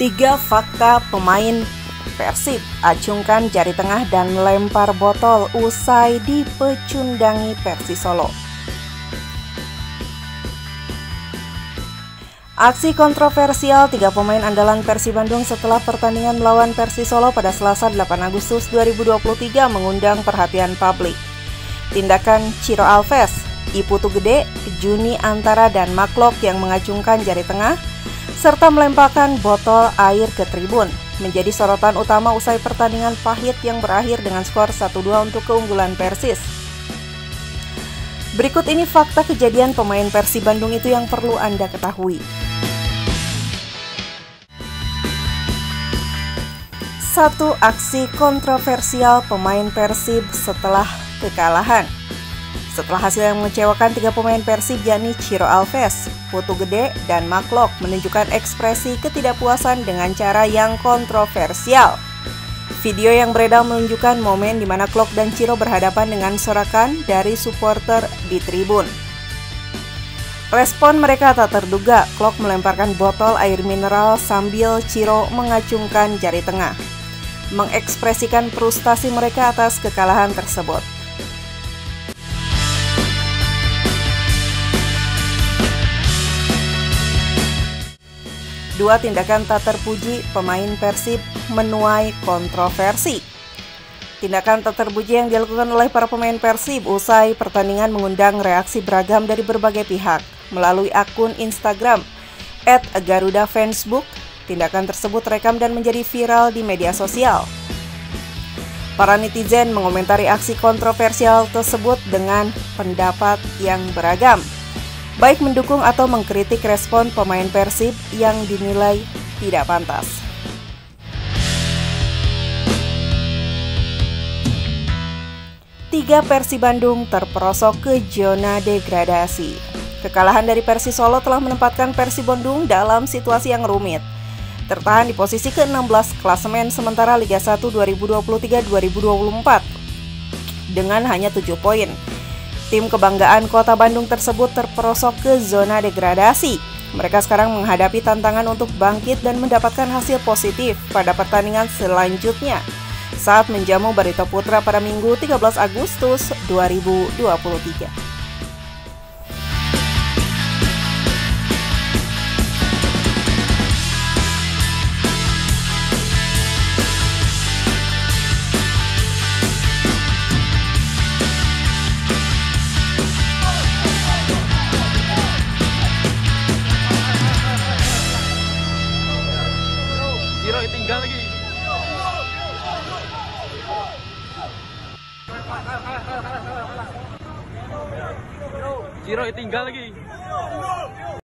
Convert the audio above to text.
3 fakta pemain Persib acungkan jari tengah dan lempar botol usai dipecundangi Persisolo. Aksi kontroversial 3 pemain andalan Persib Bandung setelah pertandingan melawan Persisolo pada Selasa 8 Agustus 2023 mengundang perhatian publik. Tindakan Ciro Alves, Iputu Gede, Juni Antara, dan Maklok yang mengacungkan jari tengah serta melemparkan botol air ke tribun menjadi sorotan utama usai pertandingan pahit yang berakhir dengan skor 1-2 untuk keunggulan Persis. Berikut ini fakta kejadian pemain Persib Bandung itu yang perlu Anda ketahui. 1. Aksi kontroversial pemain Persib setelah kekalahan. Setelah hasil yang mengecewakan 3 pemain Persib yakni Ciro Alves, Putu Gede, dan Maklok menunjukkan ekspresi ketidakpuasan dengan cara yang kontroversial. Video yang beredar menunjukkan momen di mana Klok dan Ciro berhadapan dengan sorakan dari supporter di tribun. Respon mereka tak terduga, Klok melemparkan botol air mineral sambil Ciro mengacungkan jari tengah, mengekspresikan frustasi mereka atas kekalahan tersebut. 2. Tindakan tak terpuji pemain Persib menuai kontroversi. Tindakan tak terpuji yang dilakukan oleh para pemain Persib usai pertandingan mengundang reaksi beragam dari berbagai pihak. Melalui akun Instagram @GarudaFansbook, tindakan tersebut terekam dan menjadi viral di media sosial. Para netizen mengomentari aksi kontroversial tersebut dengan pendapat yang beragam, baik mendukung atau mengkritik respon pemain Persib yang dinilai tidak pantas. Tiga, Persib Bandung terperosok ke zona degradasi. Kekalahan dari Persisolo telah menempatkan Persib Bandung dalam situasi yang rumit, tertahan di posisi ke-16 klasemen sementara Liga 1 2023-2024 dengan hanya 7 poin. Tim kebanggaan Kota Bandung tersebut terperosok ke zona degradasi. Mereka sekarang menghadapi tantangan untuk bangkit dan mendapatkan hasil positif pada pertandingan selanjutnya saat menjamu Barito Putra pada Minggu 13 Agustus 2023. Ciro tinggal lagi. Ciro tinggal lagi.